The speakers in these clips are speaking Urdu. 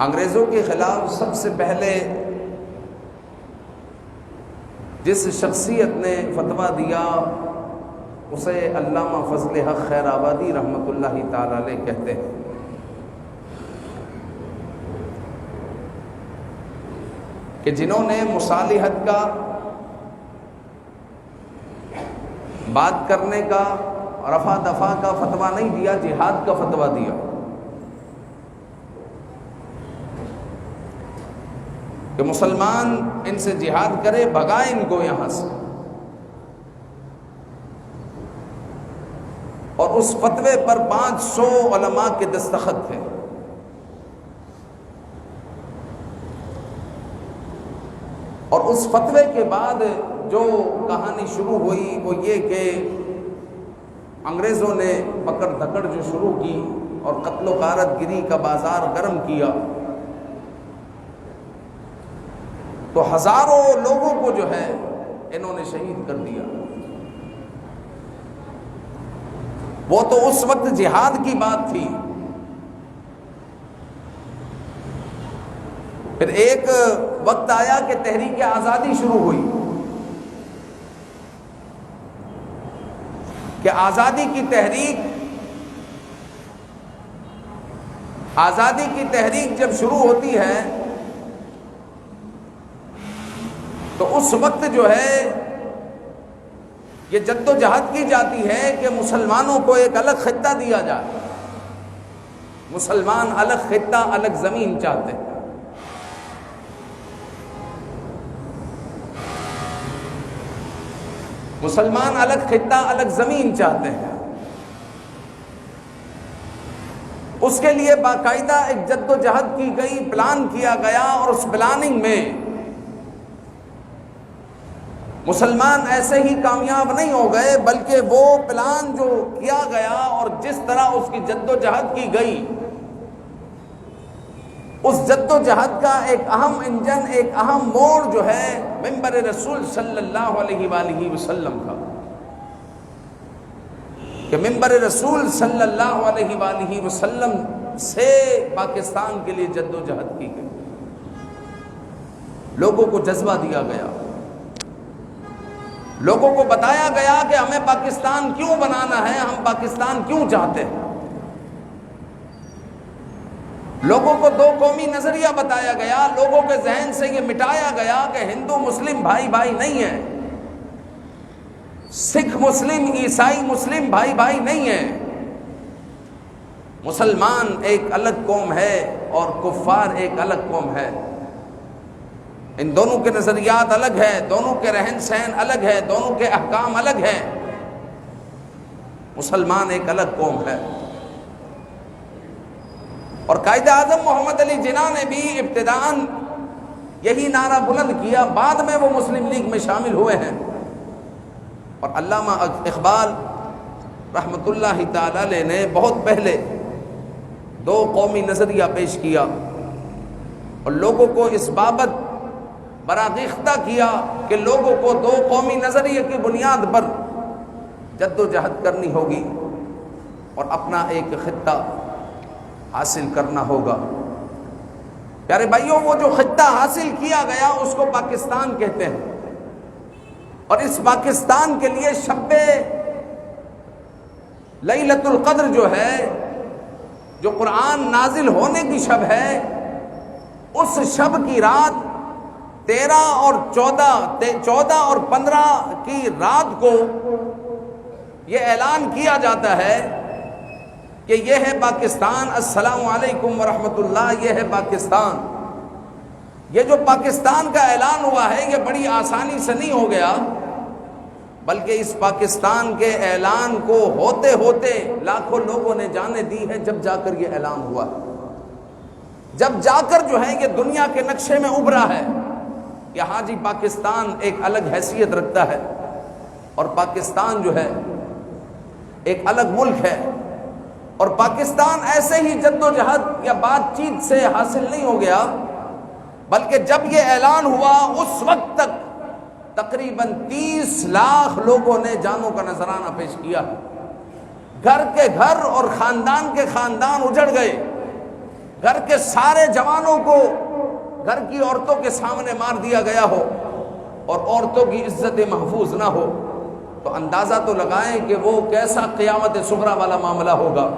انگریزوں کے خلاف سب سے پہلے جس شخصیت نے فتویٰ دیا اسے علامہ فضل حق خیر آبادی رحمۃ اللہ تعالی علیہ کہتے ہیں کہ جنہوں نے مصالحت کا، بات کرنے کا، رفع دفع کا فتویٰ نہیں دیا، جہاد کا فتویٰ دیا کہ مسلمان ان سے جہاد کرے، بھگائے ان کو یہاں سے، اور اس فتوے پر 500 علماء کے دستخط تھے۔ اور اس فتوے کے بعد جو کہانی شروع ہوئی وہ یہ کہ انگریزوں نے پکڑ دھکڑ جو شروع کی اور قتل و غارت گری کا بازار گرم کیا، تو ہزاروں لوگوں کو جو ہے انہوں نے شہید کر دیا۔ وہ تو اس وقت جہاد کی بات تھی، پھر ایک وقت آیا کہ تحریک آزادی شروع ہوئی کہ آزادی کی تحریک جب شروع ہوتی ہے تو اس وقت جو ہے یہ جد و جہد کی جاتی ہے کہ مسلمانوں کو ایک الگ خطہ دیا جائے۔ مسلمان الگ خطہ، الگ زمین چاہتے ہیں۔ مسلمان الگ خطہ، الگ زمین چاہتے ہیں۔ اس کے لیے باقاعدہ ایک جد و جہد کی گئی، پلان کیا گیا، اور اس پلاننگ میں مسلمان ایسے ہی کامیاب نہیں ہو گئے، بلکہ وہ پلان جو کیا گیا اور جس طرح اس کی جد و جہد کی گئی، اس جد و جہد کا ایک اہم انجن، ایک اہم موڑ جو ہے منبر رسول صلی اللہ علیہ وآلہ وسلم کا، کہ منبر رسول صلی اللہ علیہ وآلہ وسلم سے پاکستان کے لیے جد و جہد کی گئی، لوگوں کو جذبہ دیا گیا، لوگوں کو بتایا گیا کہ ہمیں پاکستان کیوں بنانا ہے، ہم پاکستان کیوں چاہتے ہیں۔ لوگوں کو دو قومی نظریہ بتایا گیا، لوگوں کے ذہن سے یہ مٹایا گیا کہ ہندو مسلم بھائی بھائی نہیں ہیں، سکھ مسلم، عیسائی مسلم بھائی بھائی نہیں ہیں، مسلمان ایک الگ قوم ہے اور کفار ایک الگ قوم ہے، ان دونوں کے نظریات الگ ہیں، دونوں کے رہن سہن الگ ہے، دونوں کے احکام الگ ہیں، مسلمان ایک الگ قوم ہے۔ اور قائد اعظم محمد علی جناح نے بھی ابتداءً یہی نعرہ بلند کیا، بعد میں وہ مسلم لیگ میں شامل ہوئے ہیں۔ اور علامہ اقبال رحمۃ اللہ تعالی علیہ نے بہت پہلے دو قومی نظریہ پیش کیا اور لوگوں کو اس بابت براگیختہ کیا کہ لوگوں کو دو قومی نظریے کی بنیاد پر جد و جہد کرنی ہوگی اور اپنا ایک خطہ حاصل کرنا ہوگا۔ پیارے بھائیوں، وہ جو خطہ حاصل کیا گیا اس کو پاکستان کہتے ہیں، اور اس پاکستان کے لیے شب لیلۃ القدر جو ہے، جو قرآن نازل ہونے کی شب ہے، اس شب کی رات 13 اور 14 اور 15 کی رات کو یہ اعلان کیا جاتا ہے کہ یہ ہے پاکستان، السلام علیکم ورحمۃ اللہ، یہ ہے پاکستان۔ یہ جو پاکستان کا اعلان ہوا ہے یہ بڑی آسانی سے نہیں ہو گیا، بلکہ اس پاکستان کے اعلان کو ہوتے ہوتے لاکھوں لوگوں نے جانیں دی ہے جب جا کر یہ اعلان ہوا، جب جا کر جو ہے یہ دنیا کے نقشے میں ابھرا ہے کہ ہاں جی پاکستان ایک الگ حیثیت رکھتا ہے، اور پاکستان جو ہے ایک الگ ملک ہے، اور پاکستان ایسے ہی جد و جہد یا بات چیت سے حاصل نہیں ہو گیا، بلکہ جب یہ اعلان ہوا اس وقت تک تقریباً 30 لاکھ لوگوں نے جانوں کا نذرانہ پیش کیا، گھر کے گھر اور خاندان کے خاندان اجڑ گئے، گھر کے سارے جوانوں کو گھر کی عورتوں کے سامنے مار دیا گیا ہو اور عورتوں کی عزت محفوظ نہ ہو، تو اندازہ تو لگائیں کہ وہ کیسا قیامت صغریٰ والا معاملہ ہوگا۔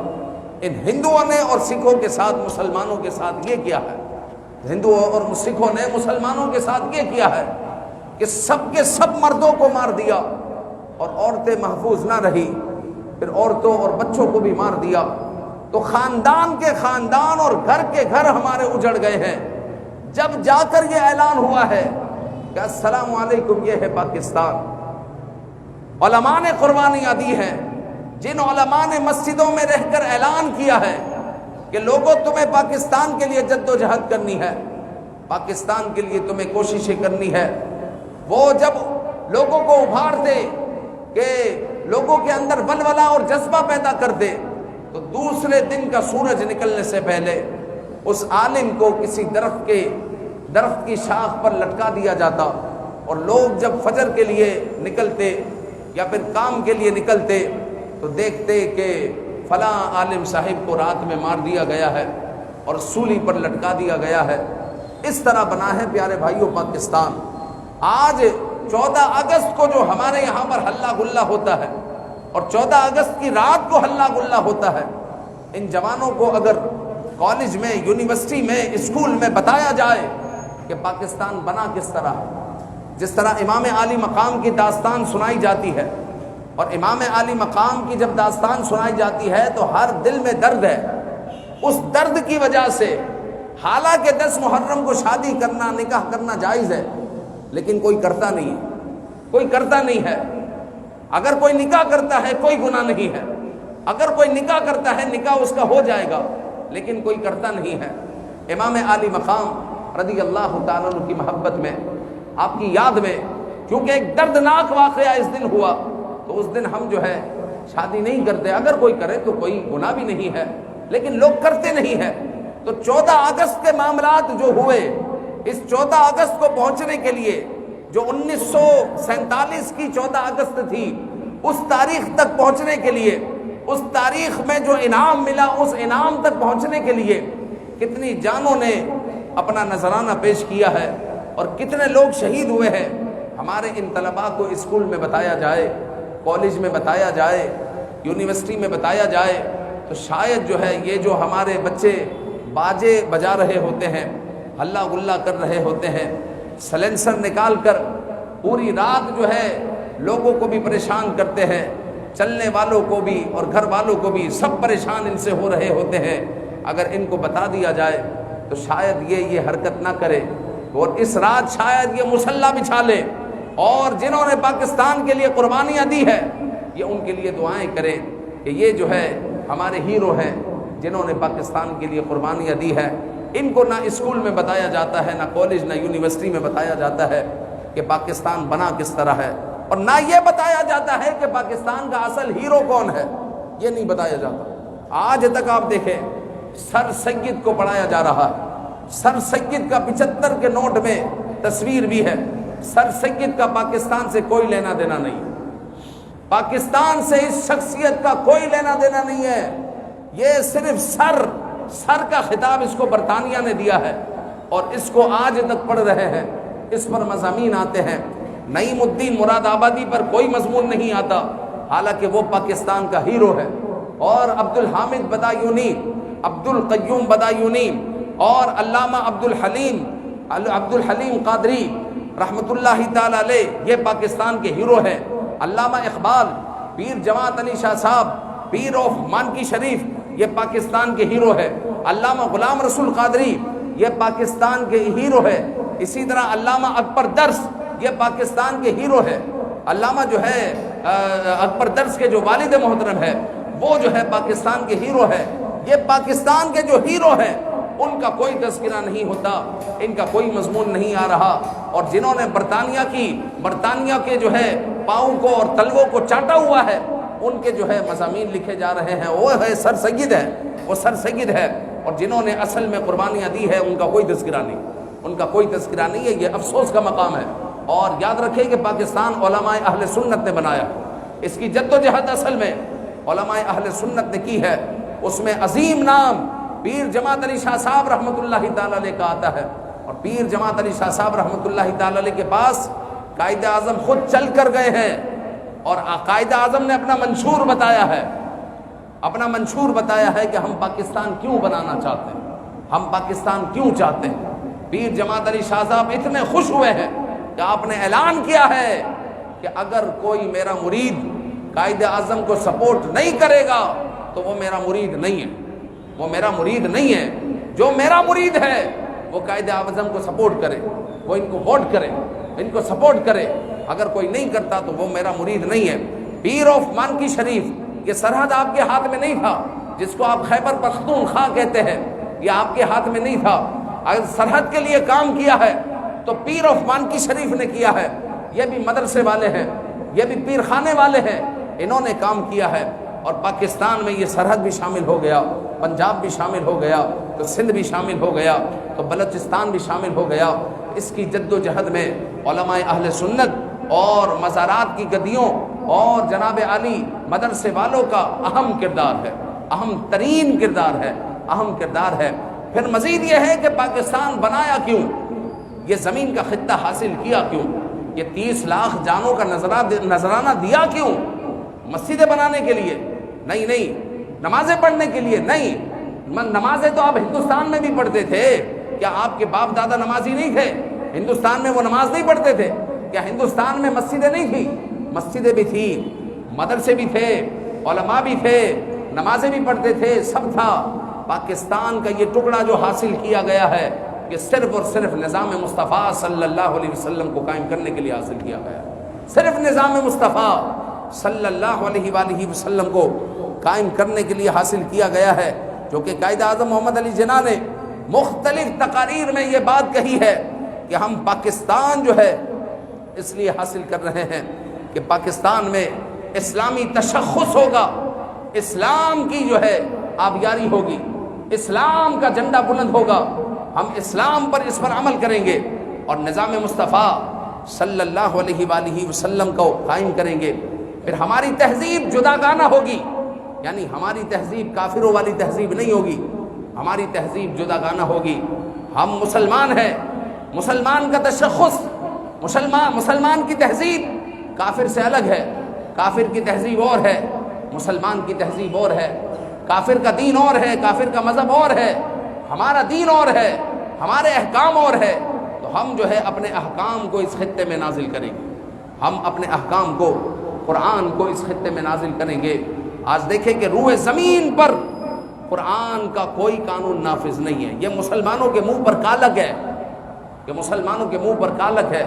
ان ہندوؤں نے اور سکھوں کے ساتھ مسلمانوں کے ساتھ یہ کیا ہے، ہندوؤں اور سکھوں نے مسلمانوں کے ساتھ یہ کیا ہے کہ سب کے سب مردوں کو مار دیا اور عورتیں محفوظ نہ رہی، پھر عورتوں اور بچوں کو بھی مار دیا۔ تو خاندان کے خاندان اور گھر کے گھر ہمارے اجڑ گئے ہیں۔ جب جا کر یہ اعلان ہوا ہے کہ السلام علیکم، یہ ہے پاکستان، علماء نے قربانیاں دی ہیں، جن علماء نے مسجدوں میں رہ کر اعلان کیا ہے کہ لوگوں تمہیں پاکستان کے لیے جد و جہد کرنی ہے، پاکستان کے لیے تمہیں کوششیں کرنی ہے، وہ جب لوگوں کو ابھارتے کہ لوگوں کے اندر ولولہ اور جذبہ پیدا کرتے، تو دوسرے دن کا سورج نکلنے سے پہلے اس عالم کو کسی درخت کی شاخ پر لٹکا دیا جاتا، اور لوگ جب فجر کے لیے نکلتے یا پھر کام کے لیے نکلتے تو دیکھتے کہ فلاں عالم صاحب کو رات میں مار دیا گیا ہے اور سولی پر لٹکا دیا گیا ہے۔ اس طرح بنا ہے پیارے بھائیوں پاکستان۔ آج 14 اگست کو جو ہمارے یہاں پر ہلہ گلا ہوتا ہے اور 14 اگست کی رات کو ہلہ گلا ہوتا ہے، ان جوانوں کو اگر کالج میں، یونیورسٹی میں، اسکول میں بتایا جائے کہ پاکستان بنا کس طرح، جس طرح امام عالی مقام کی داستان سنائی جاتی ہے، اور امام عالی مقام کی جب داستان سنائی جاتی ہے تو ہر دل میں درد ہے۔ اس درد کی وجہ سے حالانکہ 10 محرم کو شادی کرنا، نکاح کرنا جائز ہے، لیکن کوئی کرتا نہیں ہے، کوئی کرتا نہیں ہے۔ اگر کوئی نکاح کرتا ہے کوئی گناہ نہیں ہے، اگر کوئی نکاح کرتا ہے نکاح اس کا ہو جائے گا، لیکن کوئی کرتا نہیں ہے۔ امام عالی مقام رضی اللہ تعالیٰ عنہ کی محبت میں، آپ کی یاد میں، کیونکہ ایک دردناک واقعہ اس دن ہوا، تو اس دن ہم جو ہے شادی نہیں کرتے۔ اگر کوئی کرے تو کوئی گناہ بھی نہیں ہے، لیکن لوگ کرتے نہیں ہیں۔ تو 14 اگست کے معاملات جو ہوئے، اس 14 اگست کو پہنچنے کے لیے، جو 1947 کی 14 اگست تھی، اس تاریخ تک پہنچنے کے لیے، اس تاریخ میں جو انعام ملا، اس انعام تک پہنچنے کے لیے کتنی جانوں نے اپنا نذرانہ پیش کیا ہے اور کتنے لوگ شہید ہوئے ہیں۔ ہمارے ان طلباء کو اسکول میں بتایا جائے، کالج میں بتایا جائے، یونیورسٹی میں بتایا جائے، تو شاید جو ہے یہ جو ہمارے بچے باجے بجا رہے ہوتے ہیں، ہلا گلا کر رہے ہوتے ہیں، سلنسر نکال کر پوری رات جو ہے لوگوں کو بھی پریشان کرتے ہیں، چلنے والوں کو بھی اور گھر والوں کو بھی، سب پریشان ان سے ہو رہے ہوتے ہیں۔ اگر ان کو بتا دیا جائے تو شاید یہ حرکت نہ کرے، اور اس رات شاید یہ مصلی بچھا لے، اور جنہوں نے پاکستان کے لیے قربانیاں دی ہے یہ ان کے لیے دعائیں کریں کہ یہ جو ہے ہمارے ہیرو ہیں جنہوں نے پاکستان کے لیے قربانیاں دی ہے۔ ان کو نہ اسکول میں بتایا جاتا ہے، نہ کالج، نہ یونیورسٹی میں بتایا جاتا ہے کہ پاکستان بنا کس طرح ہے، اور نہ یہ بتایا جاتا ہے کہ پاکستان کا اصل ہیرو کون ہے، یہ نہیں بتایا جاتا۔ آج تک آپ دیکھیں سر سید کو پڑھایا جا رہا ہے، سر سید کا 75 کے نوٹ میں تصویر بھی ہے۔ سر سید کا پاکستان سے کوئی لینا دینا نہیں، پاکستان سے اس شخصیت کا کوئی لینا دینا نہیں ہے۔ یہ صرف سر کا خطاب اس کو برطانیہ نے دیا ہے، اور اس کو آج تک پڑھ رہے ہیں، اس پر مضامین آتے ہیں۔ نعیم الدین مراد آبادی پر کوئی مضمون نہیں آتا، حالانکہ وہ پاکستان کا ہیرو ہے۔ اور عبد الحامد بدایونی، عبد القیوم بدایونی اور علامہ عبد الحلیم قادری رحمۃ اللہ تعالی علیہ، یہ پاکستان کے ہیرو ہیں۔ علامہ اقبال، پیر جماعت علی شاہ صاحب، پیر آف مانکی شریف، یہ پاکستان کے ہیرو ہے۔ علامہ غلام رسول قادری، یہ پاکستان کے ہیرو ہے۔ اسی طرح علامہ اکبر درس، یہ پاکستان کے ہیرو ہے۔ علامہ جو ہے اکبر درس کے جو والد محترم ہے، وہ جو ہے پاکستان کے ہیرو ہے۔ یہ پاکستان کے جو ہیرو ہیں ان کا کوئی تذکرہ نہیں ہوتا، ان کا کوئی مضمون نہیں آ رہا، اور جنہوں نے برطانیہ کے جو ہے پاؤں کو اور تلووں کو چاٹا ہوا ہے، ان کے جو ہے مضامین لکھے جا رہے ہیں، وہ ہے سر سید ہے، وہ سر سید ہے۔ اور جنہوں نے اصل میں قربانیاں دی ہے ان کا کوئی تذکرہ نہیں، ان کا کوئی تذکرہ نہیں ہے۔ یہ افسوس کا مقام ہے۔ اور یاد رکھیں کہ پاکستان علماء اہل سنت نے بنایا، اس کی جد و جہد اصل میں علماء اہل سنت نے کی ہے۔ اس میں عظیم نام پیر جماعت علی شاہ صاحب رحمۃ اللہ تعالی علیہ کا آتا ہے، اور پیر جماعت علی شاہ صاحب رحمۃ اللہ تعالی علیہ کے پاس قائد اعظم خود چل کر گئے ہیں، اور قائد اعظم نے اپنا منشور بتایا ہے، اپنا منشور بتایا ہے کہ ہم پاکستان کیوں بنانا چاہتے ہیں، ہم پاکستان کیوں چاہتے ہیں۔ پیر جماعت علی شاہ صاحب اتنے خوش ہوئے ہیں کہ آپ نے اعلان کیا ہے کہ اگر کوئی میرا مرید قائد اعظم کو سپورٹ نہیں کرے گا تو وہ میرا مرید نہیں ہے، وہ میرا مرید نہیں ہے۔ جو میرا مرید ہے وہ قائد اعظم کو سپورٹ کرے، وہ ان کو ووٹ کرے، ان کو سپورٹ کرے، اگر کوئی نہیں کرتا تو وہ میرا مرید نہیں ہے۔ پیر آف مانکی شریف، یہ سرحد آپ کے ہاتھ میں نہیں تھا، جس کو آپ خیبر پختونخوا کہتے ہیں، یہ آپ کے ہاتھ میں نہیں تھا۔ اگر سرحد کے لیے کام کیا ہے تو پیر آف مانکی شریف نے کیا ہے، یہ بھی مدرسے والے ہیں، یہ بھی پیر خانے والے ہیں، انہوں نے کام کیا ہے، اور پاکستان میں یہ سرحد بھی شامل ہو گیا، پنجاب بھی شامل ہو گیا، تو سندھ بھی شامل ہو گیا، تو بلوچستان بھی شامل ہو گیا۔ اس کی جد و جہد میں علماء اہل سنت اور مزارات کی گدیوں اور جناب علی مدرسے والوں کا اہم کردار ہے، اہم ترین کردار ہے، اہم کردار ہے۔ پھر مزید یہ ہے کہ پاکستان بنایا کیوں، یہ زمین کا خطہ حاصل کیا کیوں، یہ 30 لاکھ جانوں کا نذرانہ دیا کیوں؟ مسجدیں بنانے کے لیے نہیں، نمازیں پڑھنے کے لیے نہیں۔ نمازیں تو آپ ہندوستان میں بھی پڑھتے تھے، کیا آپ کے باپ دادا نمازی نہیں تھے؟ ہندوستان میں وہ نماز نہیں پڑھتے تھے؟ کیا ہندوستان میں مسجدیں نہیں تھی؟ مسجدیں بھی تھی، مدرسے بھی تھے، علماء بھی تھے، نمازیں بھی پڑھتے تھے، سب تھا۔ پاکستان کا یہ ٹکڑا جو حاصل کیا گیا ہے، یہ صرف اور صرف نظام مصطفیٰ صلی اللہ علیہ وسلم کو قائم کرنے کے لیے حاصل کیا گیا، صرف نظام مصطفیٰ صلی اللہ علیہ وآلہ وسلم کو قائم کرنے کے لیے حاصل کیا گیا ہے، جو کہ قائد اعظم محمد علی جناح نے مختلف تقاریر میں یہ بات کہی ہے کہ ہم پاکستان جو ہے اس لیے حاصل کر رہے ہیں کہ پاکستان میں اسلامی تشخص ہوگا، اسلام کی جو ہے آبیاری ہوگی، اسلام کا جھنڈا بلند ہوگا، ہم اسلام پر اس پر عمل کریں گے اور نظام مصطفیٰ صلی اللہ علیہ وآلہ وسلم کو قائم کریں گے۔ پھر ہماری تہذیب جداگانہ ہوگی، یعنی ہماری تہذیب کافروں والی تہذیب نہیں ہوگی، ہماری تہذیب جداگانہ ہوگی۔ ہم مسلمان ہیں، مسلمان کا تشخص، مسلمان کی تہذیب کافر سے الگ ہے، کافر کی تہذیب اور ہے، مسلمان کی تہذیب اور ہے، کافر کا دین اور ہے، کافر کا مذہب اور ہے، ہمارا دین اور ہے، ہمارے احکام اور ہے۔ تو ہم جو ہے اپنے احکام کو اس خطے میں نازل کریں گے، ہم اپنے احکام کو، قرآن کو اس خطے میں نازل کریں گے۔ آج دیکھیں کہ روئے زمین پر قرآن کا کوئی قانون نافذ نہیں ہے، یہ مسلمانوں کے منہ پر کالک ہے، کہ مسلمانوں کے منہ پر کالک ہے۔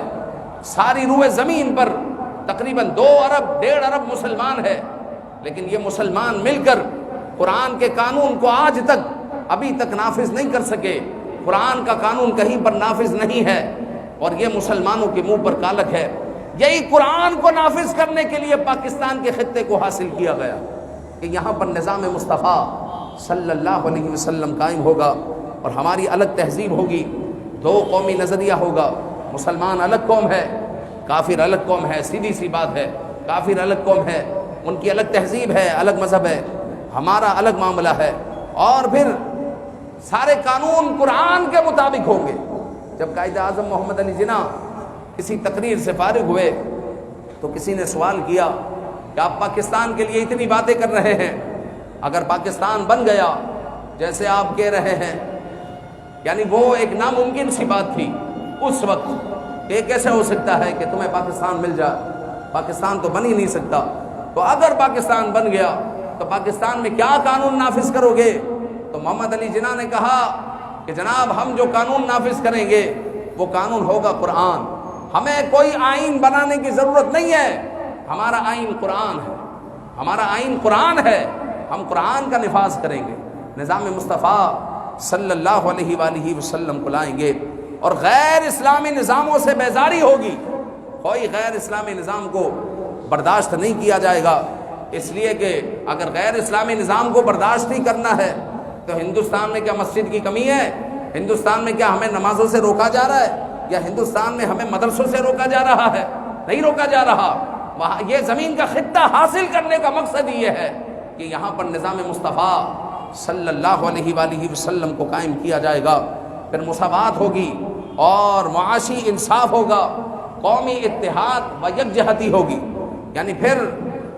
ساری روئے زمین پر تقریباً 2 ارب 1.5 ارب مسلمان ہے، لیکن یہ مسلمان مل کر قرآن کے قانون کو آج تک ابھی تک نافذ نہیں کر سکے۔ قرآن کا قانون کہیں پر نافذ نہیں ہے، اور یہ مسلمانوں کے منہ پر کالک ہے۔ یہی قرآن کو نافذ کرنے کے لیے پاکستان کے خطے کو حاصل کیا گیا کہ یہاں پر نظام مصطفیٰ صلی اللہ علیہ وسلم قائم ہوگا، اور ہماری الگ تہذیب ہوگی، 2 قومی نظریہ ہوگا۔ مسلمان الگ قوم ہے، کافر الگ قوم ہے، سیدھی سی بات ہے، کافر الگ قوم ہے، ان کی الگ تہذیب ہے، الگ مذہب ہے، ہمارا الگ معاملہ ہے، اور پھر سارے قانون قرآن کے مطابق ہوں گے۔ جب قائد اعظم محمد علی جناح کسی تقریر سے فارغ ہوئے تو کسی نے سوال کیا کہ آپ پاکستان کے لیے اتنی باتیں کر رہے ہیں، اگر پاکستان بن گیا جیسے آپ کہہ رہے ہیں، یعنی وہ ایک ناممکن سی بات تھی اس وقت کہ کیسے ہو سکتا ہے کہ تمہیں پاکستان مل جائے، پاکستان تو بن ہی نہیں سکتا، تو اگر پاکستان بن گیا تو پاکستان میں کیا قانون نافذ کرو گے؟ تو محمد علی جناح نے کہا کہ جناب ہم جو قانون نافذ کریں گے وہ قانون ہوگا قرآن، ہمیں کوئی آئین بنانے کی ضرورت نہیں ہے، ہمارا آئین قرآن ہے، ہمارا آئین قرآن ہے، ہم قرآن کا نفاذ کریں گے، نظام مصطفیٰ صلی اللہ علیہ وآلہ وسلم کو لائیں گے، اور غیر اسلامی نظاموں سے بیزاری ہوگی، کوئی غیر اسلامی نظام کو برداشت نہیں کیا جائے گا، اس لیے کہ اگر غیر اسلامی نظام کو برداشت نہیں کرنا ہے تو ہندوستان میں کیا مسجد کی کمی ہے؟ ہندوستان میں کیا ہمیں نمازوں سے روکا جا رہا ہے؟ یا ہندوستان میں ہمیں مدرسوں سے روکا جا رہا ہے؟ نہیں روکا جا رہا۔ وہاں یہ زمین کا خطہ حاصل کرنے کا مقصد یہ ہے کہ یہاں پر نظام مصطفیٰ صلی اللہ علیہ وآلہ وسلم کو قائم کیا جائے گا، پھر مساوات ہوگی اور معاشی انصاف ہوگا، قومی اتحاد و یکجہتی ہوگی. یعنی پھر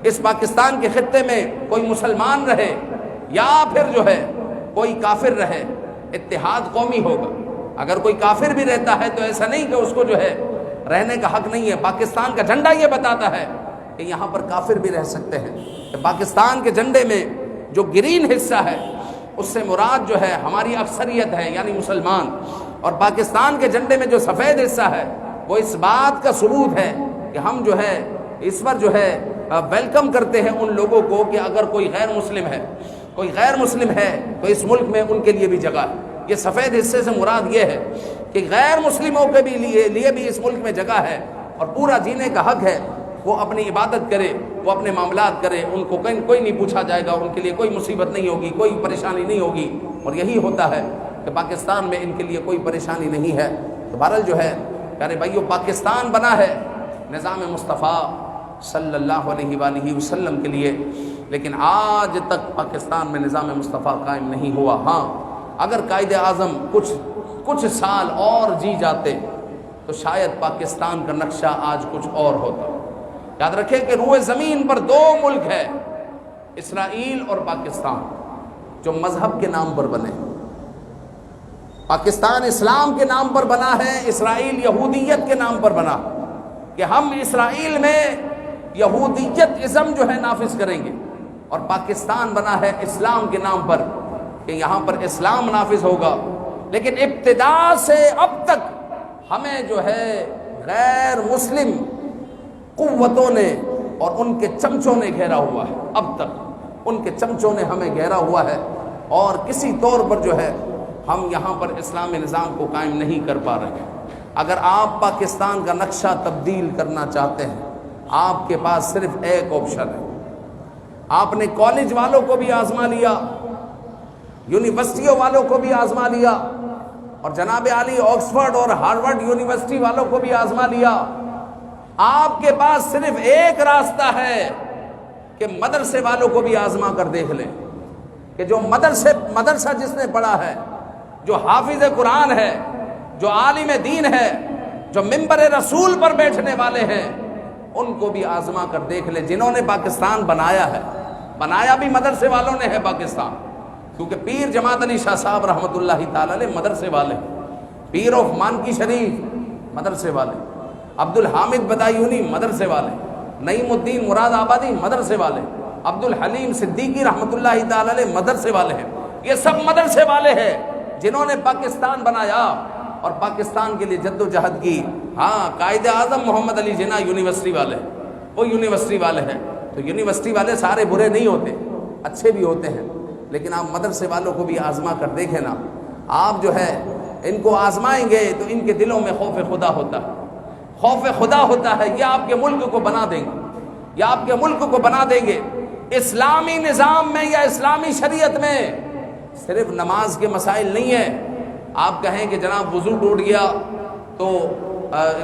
اس پاکستان کے خطے میں کوئی مسلمان رہے یا پھر جو ہے کوئی کافر رہے، اتحاد قومی ہوگا. اگر کوئی کافر بھی رہتا ہے تو ایسا نہیں کہ اس کو جو ہے رہنے کا حق نہیں ہے. پاکستان کا جھنڈا یہ بتاتا ہے کہ یہاں پر کافر بھی رہ سکتے ہیں. کہ پاکستان کے جھنڈے میں جو گرین حصہ ہے اس سے مراد جو ہے ہماری اکثریت ہے یعنی مسلمان، اور پاکستان کے جھنڈے میں جو سفید حصہ ہے وہ اس بات کا ثبوت ہے کہ ہم جو ہے اس پر جو ہے ویلکم کرتے ہیں ان لوگوں کو کہ اگر کوئی غیر مسلم ہے تو اس ملک میں ان کے لیے بھی جگہ ہے. یہ سفید حصے سے مراد یہ ہے کہ غیر مسلموں کے بھی لیے بھی اس ملک میں جگہ ہے اور پورا جینے کا حق ہے. وہ اپنی عبادت کرے، وہ اپنے معاملات کرے، ان کو کوئی نہیں پوچھا جائے گا، ان کے لیے کوئی مصیبت نہیں ہوگی، کوئی پریشانی نہیں ہوگی. اور یہی ہوتا ہے کہ پاکستان میں ان کے لیے کوئی پریشانی نہیں ہے. تو بہرحال جو ہے پیارے بھائیو، پاکستان بنا ہے نظام مصطفیٰ صلی اللہ علیہ وآلہ وسلم کے لیے، لیکن آج تک پاکستان میں نظام مصطفیٰ قائم نہیں ہوا. ہاں اگر قائد اعظم کچھ سال اور جی جاتے تو شاید پاکستان کا نقشہ آج کچھ اور ہوتا. یاد رکھیں کہ روئے زمین پر دو ملک ہے، اسرائیل اور پاکستان، جو مذہب کے نام پر بنے. پاکستان اسلام کے نام پر بنا ہے، اسرائیل یہودیت کے نام پر بنا کہ ہم اسرائیل میں یہودیت ازم جو ہے نافذ کریں گے، اور پاکستان بنا ہے اسلام کے نام پر کہ یہاں پر اسلام نافذ ہوگا. لیکن ابتدا سے اب تک ہمیں جو ہے غیر مسلم قوتوں نے اور ان کے چمچوں نے گھیرا ہوا ہے. اب تک ان کے چمچوں نے ہمیں گھیرا ہوا ہے اور کسی طور پر جو ہے ہم یہاں پر اسلامی نظام کو قائم نہیں کر پا رہے ہیں. اگر آپ پاکستان کا نقشہ تبدیل کرنا چاہتے ہیں، آپ کے پاس صرف ایک آپشن ہے. آپ نے کالج والوں کو بھی آزما لیا، یونیورسٹیوں والوں کو بھی آزما لیا، اور جناب عالی آکسفورڈ اور ہارورڈ یونیورسٹی والوں کو بھی آزما لیا. آپ کے پاس صرف ایک راستہ ہے کہ مدرسے والوں کو بھی آزما کر دیکھ لیں کہ جو مدرسہ جس نے پڑھا ہے، جو حافظ قرآن ہے، جو عالم دین ہے، جو منبر رسول پر بیٹھنے والے ہیں، ان کو بھی آزما کر دیکھ لیں. جنہوں نے پاکستان بنایا بھی مدرسے والوں نے ہے پاکستان، کیونکہ پیر جماعت علی شاہ صاحب رحمۃ اللہ تعالی علیہ مدرسے والے، پیر آف مانکی شریف مدرسے والے، عبد الحامد بدایونی مدرسے والے، نعیم الدین مراد آبادی مدرسے والے، عبد الحلیم صدیقی رحمۃ اللہ تعالی علیہ مدرسے والے ہیں. یہ سب مدرسے والے ہیں جنہوں نے پاکستان بنایا اور پاکستان کے لیے جد و جہد کی. ہاں قائد اعظم محمد علی جناح یونیورسٹی والے، وہ یونیورسٹی والے ہیں. تو یونیورسٹی والے سارے برے نہیں ہوتے، اچھے بھی ہوتے ہیں، لیکن آپ مدرسے والوں کو بھی آزما کر دیکھیں نا. آپ جو ہے ان کو آزمائیں گے تو ان کے دلوں میں خوف خدا ہوتا ہے، خوف خدا ہوتا ہے. یہ آپ کے ملک کو بنا دیں گے، یہ آپ کے ملک کو بنا دیں گے. اسلامی نظام میں یا اسلامی شریعت میں صرف نماز کے مسائل نہیں ہیں. آپ کہیں کہ جناب وضو ٹوٹ گیا تو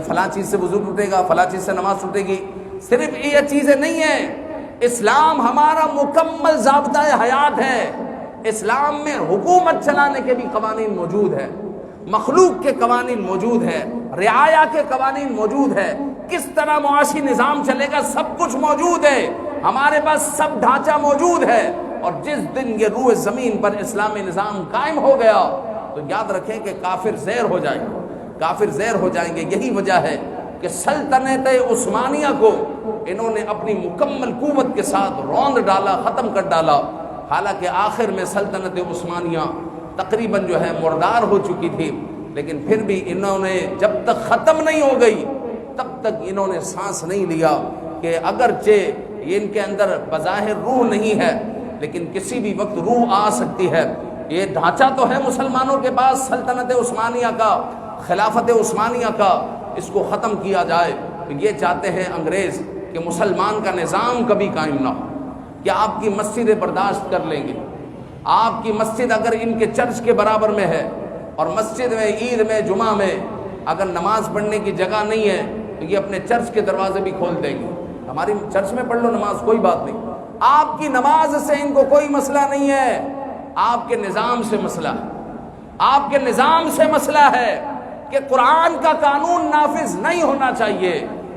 فلاں چیز سے وضو ٹوٹے گا، فلاں چیز سے نماز ٹوٹے گی، صرف یہ چیزیں نہیں ہیں. اسلام ہمارا مکمل ضابطۂ حیات ہے. اسلام میں حکومت چلانے کے بھی قوانین موجود ہے، مخلوق کے قوانین موجود ہے، رعایا کے قوانین موجود ہے، کس طرح معاشی نظام چلے گا سب کچھ موجود ہے. ہمارے پاس سب ڈھانچہ موجود ہے. اور جس دن یہ روئے زمین پر اسلامی نظام قائم ہو گیا تو یاد رکھیں کہ کافر زیر ہو جائیں گے، کافر زیر ہو جائیں گے. یہی وجہ ہے کہ سلطنت عثمانیہ کو انہوں نے اپنی مکمل قوت کے ساتھ روند ڈالا، ختم کر ڈالا. حالانکہ آخر میں سلطنت عثمانیہ تقریباً جو ہے مردار ہو چکی تھی، لیکن پھر بھی انہوں نے جب تک ختم نہیں ہو گئی تب تک انہوں نے سانس نہیں لیا کہ اگرچہ یہ ان کے اندر بظاہر روح نہیں ہے لیکن کسی بھی وقت روح آ سکتی ہے. یہ ڈھانچہ تو ہے مسلمانوں کے پاس سلطنت عثمانیہ کا، خلافت عثمانیہ کا، اس کو ختم کیا جائے. تو یہ چاہتے ہیں انگریز کہ مسلمان کا نظام کبھی قائم نہ ہو. کیا آپ کی مسجدیں برداشت کر لیں گے؟ آپ کی مسجد اگر ان کے چرچ کے برابر میں ہے اور مسجد میں عید میں جمعہ میں اگر نماز پڑھنے کی جگہ نہیں ہے تو یہ اپنے چرچ کے دروازے بھی کھول دیں گے. ہماری چرچ میں پڑھ لو نماز، کوئی بات نہیں. آپ کی نماز سے ان کو کوئی مسئلہ نہیں ہے. آپ کے نظام سے مسئلہ ہے، آپ کے نظام سے مسئلہ ہے کہ قرآن کا قانون نافذ نہیں ہونا چاہیے۔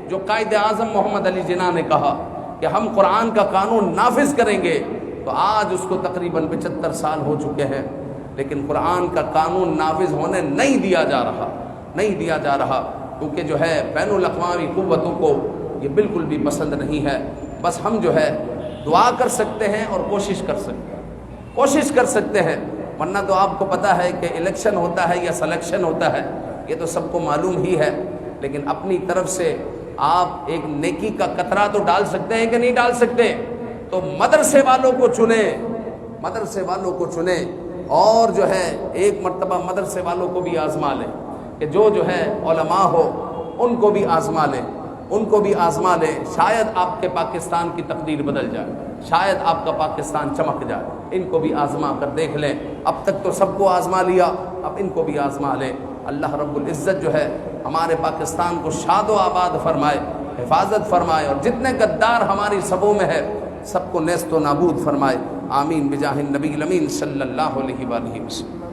جو قائد اعظم محمد علی جناح نے کہا کہ ہم قرآن کا قانون نافذ کریں گے، تو آج اس کو تقریباً 75 سال ہو چکے ہیں، لیکن قرآن کا قانون نافذ ہونے نہیں دیا جا رہا کیونکہ جو ہے بین الاقوامی قوتوں کو یہ بالکل بھی پسند نہیں ہے۔ بس ہم جو ہے دعا کر سکتے ہیں اور کوشش کر سکتے ہیں، ورنہ تو آپ کو پتہ ہے کہ الیکشن ہوتا ہے یا سلیکشن ہوتا ہے، یہ تو سب کو معلوم ہی ہے، لیکن اپنی طرف سے آپ ایک نیکی کا قطرہ تو ڈال سکتے ہیں کہ نہیں ڈال سکتے؟ تو مدرسے والوں کو چنیں اور جو ہے ایک مرتبہ مدرسے والوں کو بھی آزما لیں کہ جو ہے علماء ہو ان کو بھی آزما لیں، شاید آپ کے پاکستان کی تقدیر بدل جائے، شاید آپ کا پاکستان چمک جائے، ان کو بھی آزما کر دیکھ لیں۔ اب تک تو سب کو آزما لیا، اب ان کو بھی آزما لیں۔ اللہ رب العزت جو ہے ہمارے پاکستان کو شاد و آباد فرمائے، حفاظت فرمائے، اور جتنے غدار ہماری صفوں میں ہے سب کو نیست و نابود فرمائے۔ آمین بجاہ النبی الامین صلی اللہ علیہ وآلہ وسلم۔